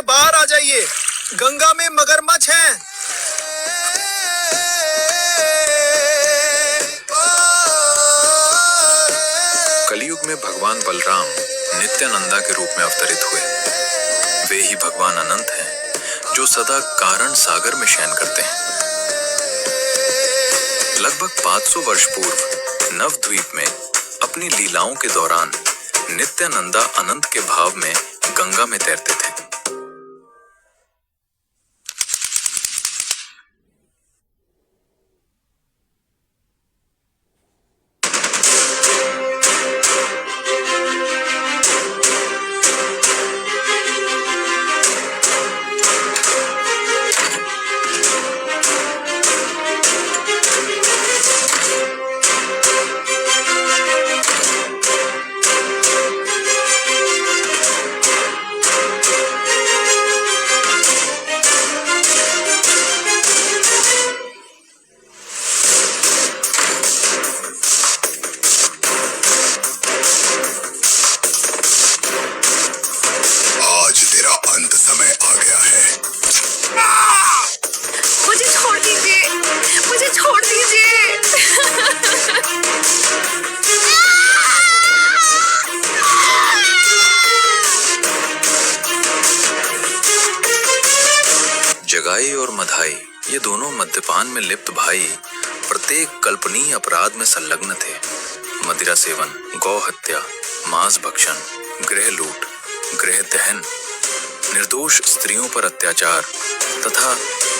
बाहर आ जाइए, गंगा में मगरमच्छ हैं। कलयुग में भगवान बलराम नित्यानंदा के रूप में अवतरित हुए। वे ही भगवान अनंत हैं जो सदा कारण सागर में शयन करते हैं। लगभग 500 वर्ष पूर्व नवद्वीप में अपनी लीलाओं के दौरान नित्यानंदा अनंत के भाव में गंगा में तैरते थे। जगाई और मधाई, ये दोनों मद्यपान में लिप्त भाई प्रत्येक कल्पनीय अपराध में संलग्न थे। मदिरा सेवन, गौ हत्या, मांस भक्षण, गृह लूट, गृह दहन, निर्दोष स्त्रियों पर अत्याचार तथा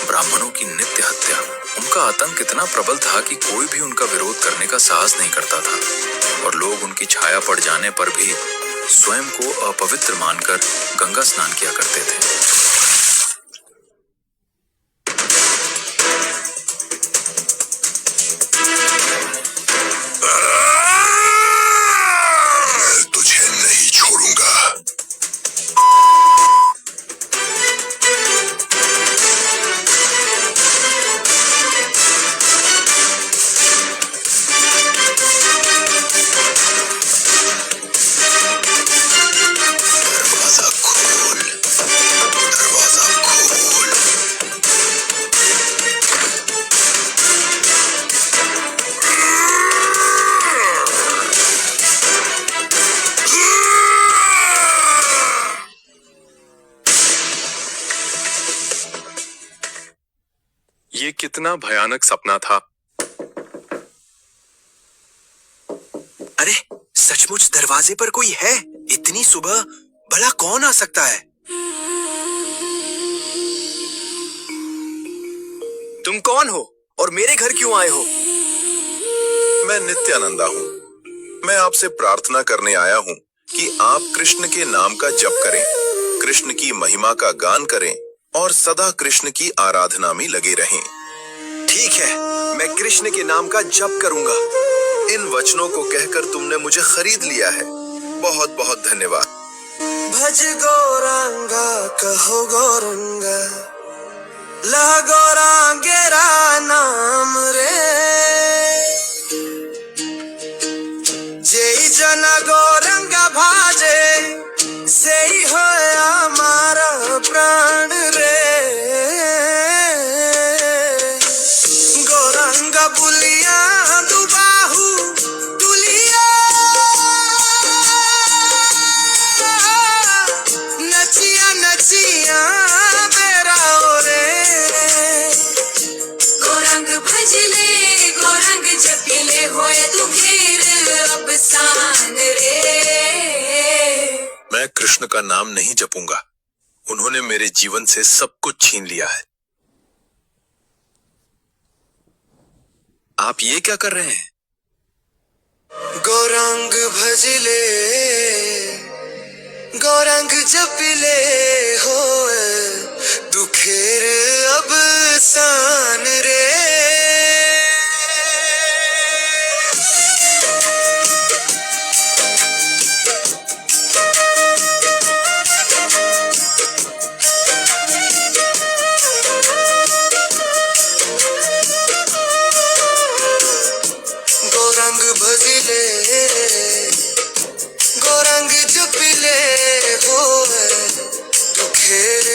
ब्राह्मणों की नित्य हत्या। उनका आतंक इतना प्रबल था कि कोई भी उनका विरोध करने का साहस नहीं करता था और लोग उनकी छाया पड़ जाने पर भी स्वयं को अपवित्र मानकर गंगा स्नान किया करते थे। ये कितना भयानक सपना था। अरे सचमुच दरवाजे पर कोई है? इतनी सुबह भला कौन आ सकता है? तुम कौन हो और मेरे घर क्यों आए हो? मैं नित्यानंदा हूँ। मैं आपसे प्रार्थना करने आया हूँ कि आप कृष्ण के नाम का जप करें, कृष्ण की महिमा का गान करें और सदा कृष्ण की आराधना में लगे रहें। ठीक है, मैं कृष्ण के नाम का जप करूंगा। इन वचनों को कहकर तुमने मुझे खरीद लिया है। बहुत बहुत धन्यवाद। भज गौरांगा कहो गौरंगा, ला गौरांगेरा नाम रे, जय जना गौरंगा भाजे से ही हो हमारा प्राण रे। गौरांगा बुलिया दुबाहु दुलिया, नचिया नचिया बेरा रे। गौरंग भजले गौरंग जपिले होए दुखेर अफसान रे। मैं कृष्ण का नाम नहीं जपूंगा। उन्होंने मेरे जीवन से सब कुछ छीन लिया है। आप ये क्या कर रहे हैं? गौरंग भजले गौरंग जपिले होए दुखेर अब सान रे। गौरंग भजले गौरंग जपिले होए दुखेर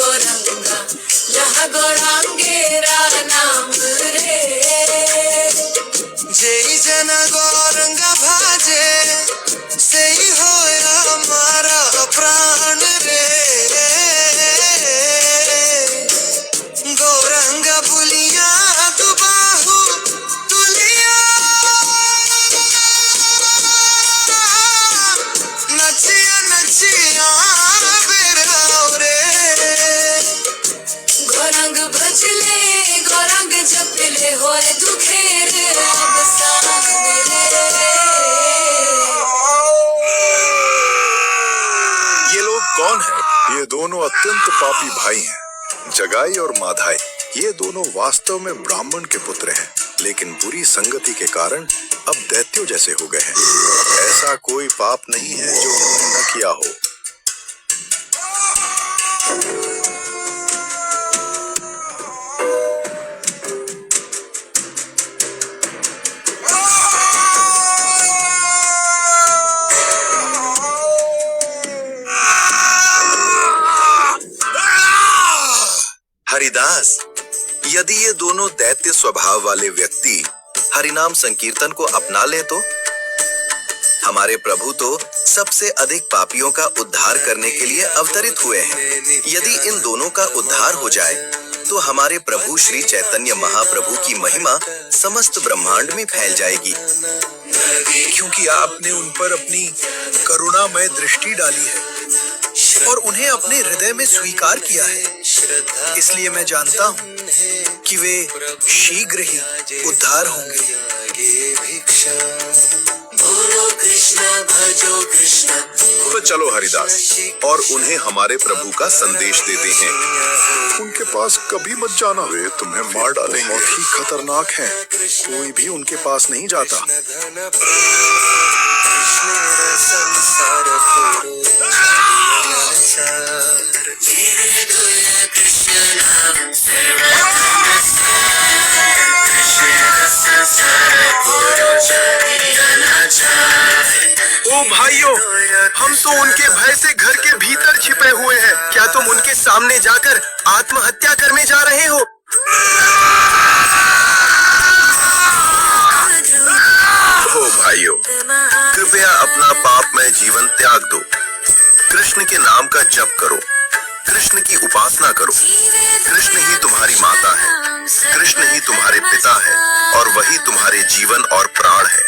गौरंगा लह गौरांगेरा नाम रे जेई जना गौरंग भाजे सेई होया हमारा प्राण रे गौरंग बुलिया दुबाहु तुलिया नचिया नचिया बिराव रे गौरंग भजले गौरंग जपले होए दुखेर अब सांग मेरे ये लोग कौन है? ये दोनों अत्यंत पापी भाई हैं, जगाई और माधाई। ये दोनों वास्तव में ब्राह्मण के पुत्र हैं, लेकिन बुरी संगति के कारण अब दैत्यों जैसे हो गए हैं। ऐसा कोई पाप नहीं है जो उन्होंने न किया हो। हरिदास, यदि ये दोनों दैत्य स्वभाव वाले व्यक्ति हरिनाम संकीर्तन को अपना ले तो हमारे प्रभु तो सबसे अधिक पापियों का उद्धार करने के लिए अवतरित हुए हैं। यदि इन दोनों का उद्धार हो जाए तो हमारे प्रभु श्री चैतन्य महाप्रभु की महिमा समस्त ब्रह्मांड में फैल जाएगी। क्योंकि आपने उन पर अपनी करुणामय दृष्टि डाली है और उन्हें अपने हृदय में स्वीकार किया है, इसलिए मैं जानता हूँ कि वे शीघ्र ही उद्धार होंगे। बोलो कृष्ण भजो कृष्ण तो चलो हरिदास और उन्हें हमारे प्रभु का संदेश देते हैं। उनके पास कभी मत जाना, वे तुम्हें मार डालेंगे। बहुत ही खतरनाक हैं, कोई भी उनके पास नहीं जाता। ओ भाइयों, हम तो उनके भय से घर के भीतर छिपे हुए हैं। क्या तुम उनके सामने जाकर आत्महत्या करने जा रहे हो? ओ भाइयों, कृपया अपना पापमय जीवन त्याग दो। कृष्ण के नाम का जप करो, कृष्ण की उपासना करो। कृष्ण ही तुम्हारी माता है, कृष्ण ही तुम्हारे पिता है और वही तुम्हारे जीवन और प्राण है।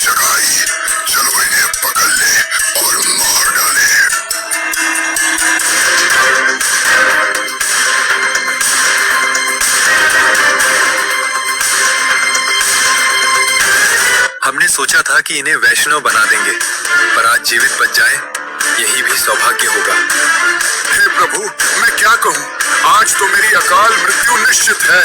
जगाई, चलो इन्हें पकड़ ले और मार डाले। हमने सोचा था कि इन्हें वैष्णव बना देंगे, पर आज जीवित बच जाए यही भी सौभाग्य होगा। हे प्रभु, मैं क्या कहूँ? आज तो मेरी अकाल मृत्यु निश्चित है।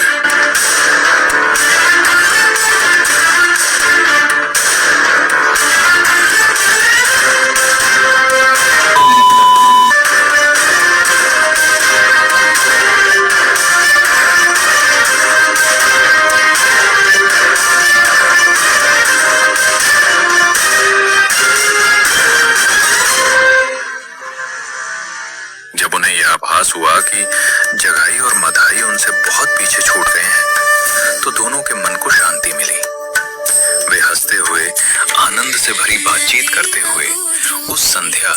जब उन्हें यह आभास हुआ कि जगाई और मधाई उनसे बहुत पीछे छूट गए हैं, तो दोनों के मन को शांति मिली। वे हंसते हुए, आनंद से भरी बातचीत करते हुए उस संध्या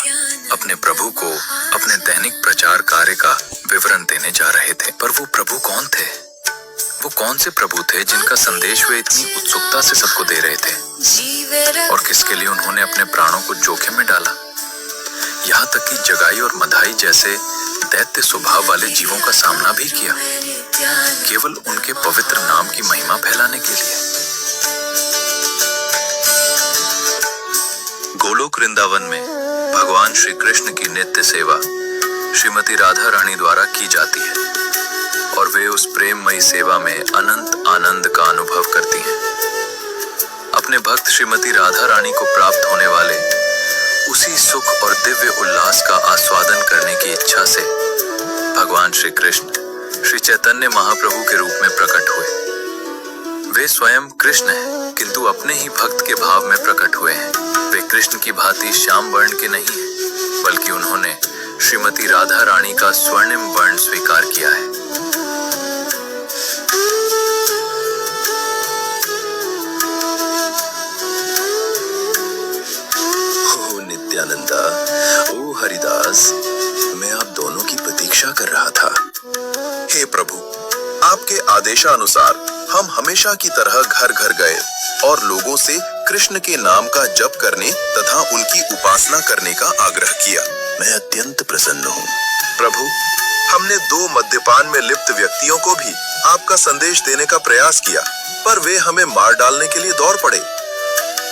अपने प्रभु को अपने दैनिक प्रचार कार्य का विवरण देने जा रहे थे। पर वो प्रभु कौन थे? वो कौन से प्रभु थे जिनका संदेश वे इतनी उत्सुकता से सबको दे रहे थे? और किसके लिए उन्होंने अपने प्राणों को जोखिम में डाला? यहाँ तक कि जगाई और मधाई जैसे दैत्य स्वभाव वाले जीवों का सामना भी किया, केवल उनके पवित्र नाम की महिमा फैलाने के लिए। गोलोक वृंदावन में भगवान श्री कृष्ण की नित्य सेवा श्रीमती राधा रानी द्वारा की जाती है और वे उस प्रेममयी सेवा में अनंत आनंद का अनुभव करती हैं। अपने भक्त श्रीमती राधा रानी को प्राप्त होने वाले उसी सुख और दिव्य उल्लास का आस्वादन करने की इच्छा से भगवान श्री कृष्ण श्री चैतन्य महाप्रभु के रूप में प्रकट हुए। वे स्वयं कृष्ण हैं, किंतु अपने ही भक्त के भाव में प्रकट हुए हैं। वे कृष्ण की भांति श्याम वर्ण के नहीं हैं, बल्कि उन्होंने श्रीमती राधा रानी का स्वर्णिम वर्ण स्वीकार किया है। ओ नित्यानंदा, ओ हरिदास, मैं आप दोनों की प्रतीक्षा कर रहा था। हे प्रभु, आपके आदेशानुसार हम हमेशा की तरह घर घर गए और लोगों से कृष्ण के नाम का जप करने तथा उनकी उपासना करने का आग्रह किया। मैं अत्यंत प्रसन्न हूँ। प्रभु, हमने 2 मद्यपान में लिप्त व्यक्तियों को भी आपका संदेश देने का प्रयास किया, पर वे हमें मार डालने के लिए दौड़ पड़े।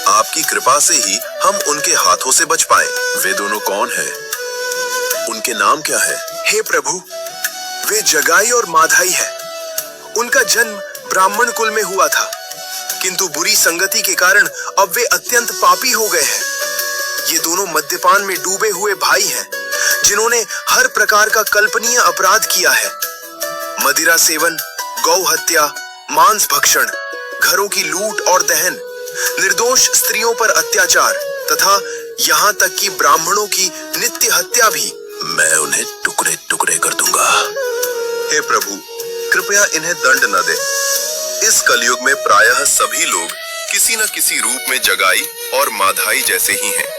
आपकी कृपा से ही हम उनके हाथों से बच पाए। वे दोनों कौन हैं? उनके नाम क्या है? हे प्रभु, वे जगाई और माधाई है। उनका जन्म ब्राह्मण कुल में हुआ था, किंतु बुरी संगति के कारण अब वे अत्यंत पापी हो गए हैं। ये दोनों मद्यपान में डूबे हुए भाई हैं, जिन्होंने हर प्रकार का कल्पनीय अपराध किया है। मदिरा सेवन, गौ हत्या, मांस भक्षण, घरों की लूट और दहन, निर्दोष स्त्रियों पर अत्याचार तथा यहाँ तक कि ब्राह्मणों की नित्य हत्या भी। मैं उन्हें टुकड़े टुकड़े कर दूंगा। हे प्रभु, कृपया इन्हें दंड न दे। इस कलयुग में प्रायः सभी लोग किसी न किसी रूप में जगाई और माधाई जैसे ही हैं।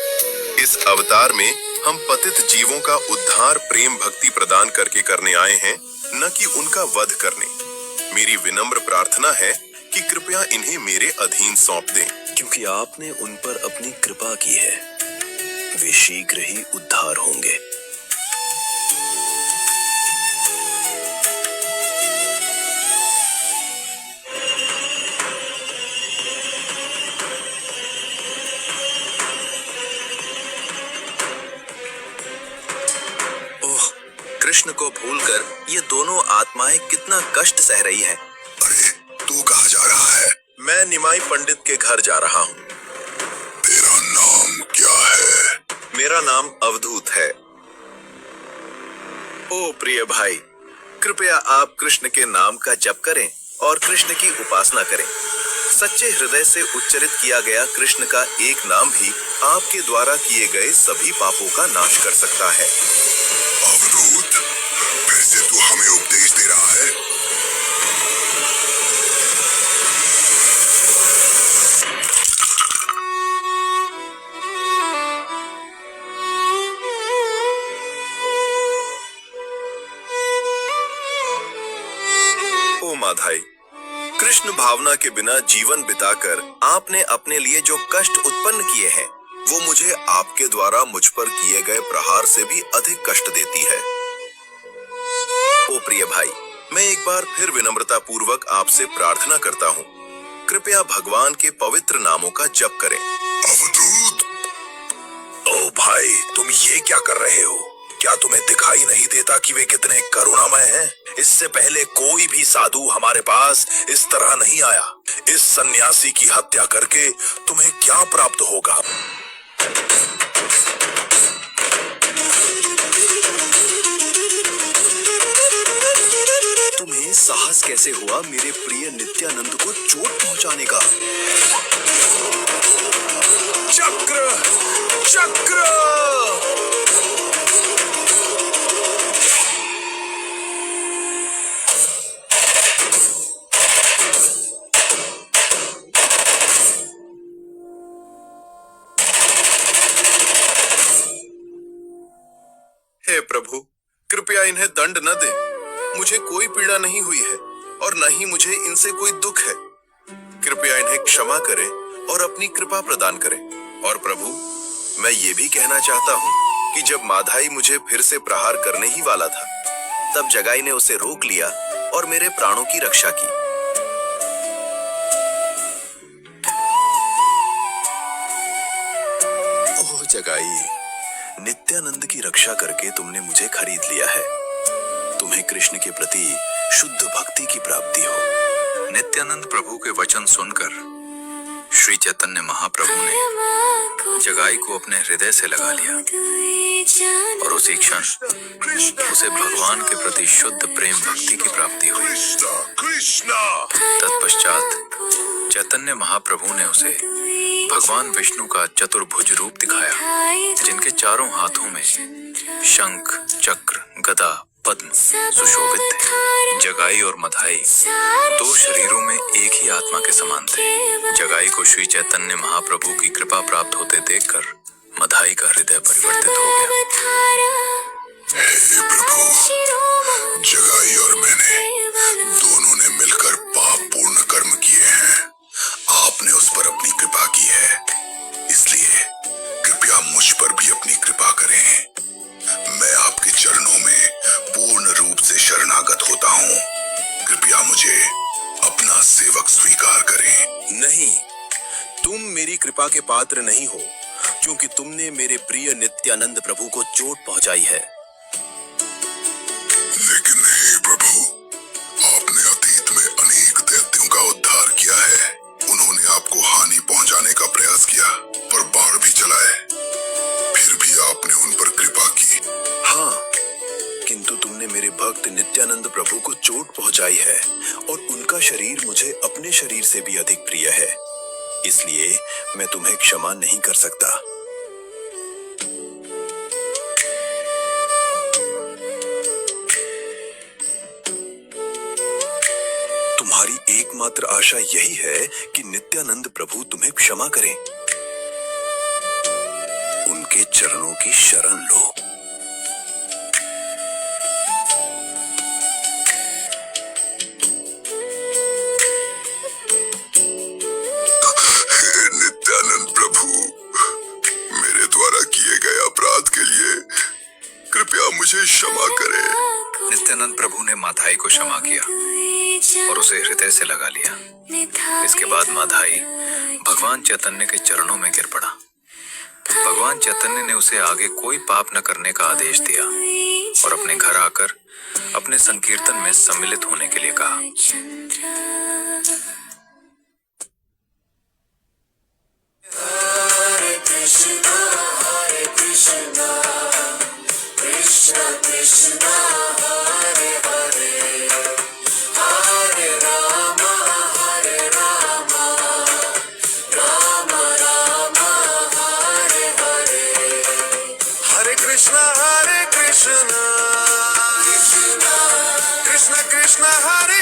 इस अवतार में हम पतित जीवों का उद्धार प्रेम भक्ति प्रदान करके करने आए हैं, न कि उनका वध करने। मेरी विनम्र प्रार्थना है कि कृपया इन्हें मेरे अधीन सौंप दें। क्योंकि आपने उन पर अपनी कृपा की है, वे शीघ्र ही उद्धार होंगे। कृष्ण को भूलकर ये दोनों आत्माएं कितना कष्ट सह रही हैं। अरे, तू कहाँ जा रहा है? मैं निमाई पंडित के घर जा रहा हूँ। तेरा नाम क्या है? मेरा नाम अवधूत है। ओ प्रिय भाई, कृपया आप कृष्ण के नाम का जप करें और कृष्ण की उपासना करें। सच्चे हृदय से उच्चारित किया गया कृष्ण का एक नाम भी आपके द्वारा किए गए सभी पापों का नाश कर सकता है। अवधूत, फिर से तू हमें उपदेश दे रहा है? ओ माधाई, कृष्ण भावना के बिना जीवन बिताकर आपने अपने लिए जो कष्ट उत्पन्न किए हैं, वो मुझे आपके द्वारा मुझ पर किए गए प्रहार से भी अधिक कष्ट देती है। ओ प्रिय भाई, मैं एक बार फिर विनम्रता पूर्वक आपसे प्रार्थना करता हूँ, कृपया भगवान के पवित्र नामों का जप करें। अवधूत, ओ भाई, तुम ये क्या कर रहे हो? क्या तुम्हें दिखाई नहीं देता कि वे कितने करुणामय हैं? इससे पहले कोई भी साधु हमारे पास इस तरह नहीं आया। इस सन्यासी की हत्या करके तुम्हें क्या प्राप्त होगा? तुम्हें साहस कैसे हुआ मेरे प्रिय नित्यानंद को चोट पहुंचाने का? चक्र, चक्र! हे प्रभु, कृपया इन्हें दंड न दें। मुझे कोई पीड़ा नहीं हुई है और न ही मुझे इनसे कोई दुख है। कृपया इन्हें क्षमा करें और अपनी कृपा प्रदान करें। और प्रभु, मैं ये भी कहना चाहता हूँ कि जब माधाई मुझे फिर से प्रहार करने ही वाला था, तब जगाई ने उसे रोक लिया और मेरे प्राणों की रक्षा की। ओह जगाई, नित्यानंद की रक्षा करके तुमने मुझे खरीद लिया है। तुम्हें कृष्ण के प्रति शुद्ध भक्ति की प्राप्ति हो। नित्यानंद प्रभु के वचन सुनकर श्री चैतन्य महाप्रभु ने जगाई को अपने हृदय से लगा लिया और उसी क्षण उसे भगवान के प्रति शुद्ध प्रेम भक्ति की प्राप्ति हुई। तत्पश्चात चैतन्य महाप्रभु ने उसे भगवान विष्णु का चतुर्भुज रूप दिखाया, जिनके चारों हाथों में शंख, चक्र, गदा, पद्म सुशोभित थे। जगाई और मधाई दो शरीरों में एक ही आत्मा के समान थे। जगाई को श्री चैतन्य महाप्रभु की कृपा प्राप्त होते देखकर मधाई का हृदय परिवर्तित हो गया। हे प्रभु, जगाई और मैंने दोनों ने मिलकर पाप पूर्ण कर्म किए हैं। आपने उस पर अपनी कृपा की है, इसलिए कृपया मुझ पर भी अपनी कृपा करें। मैं आपके चरणों में पूर्ण रूप से शरणागत होता हूँ। कृपया मुझे अपना सेवक स्वीकार करें। नहीं, तुम मेरी कृपा के पात्र नहीं हो, क्योंकि तुमने मेरे प्रिय नित्यानंद प्रभु को चोट पहुंचाई है। लेकिन हे प्रभु, आपने अतीत में अनेक दैत्यों का उद्धार किया है। उन्होंने आपको हानि पहुंचाने का प्रयास किया, पर बाढ़ भी चलाए, फिर भी आपने उन पर कृपा की। हाँ, किंतु तुमने मेरे भक्त नित्यानंद प्रभु को चोट पहुंचाई है, और उनका शरीर मुझे अपने शरीर से भी अधिक प्रिय है, इसलिए मैं तुम्हें क्षमा नहीं कर सकता। तुम्हारी एकमात्र आशा यही है कि नित्यानंद प्रभु तुम्हें क्षमा करें। उनके चरणों की शरण लो। नित्यानंद प्रभु, मेरे द्वारा किए गए अपराध के लिए कृपया मुझे क्षमा करें। नित्यानंद प्रभु ने माधाई को क्षमा किया और उसे हृदय से लगा लिया। इसके बाद माधाई भगवान चैतन्य के चरणों में गिर पड़ा। भगवान चैतन्य ने उसे आगे कोई पाप न करने का आदेश दिया और अपने घर आकर अपने संकीर्तन में सम्मिलित होने के लिए कहा। Krishna Krishna Hare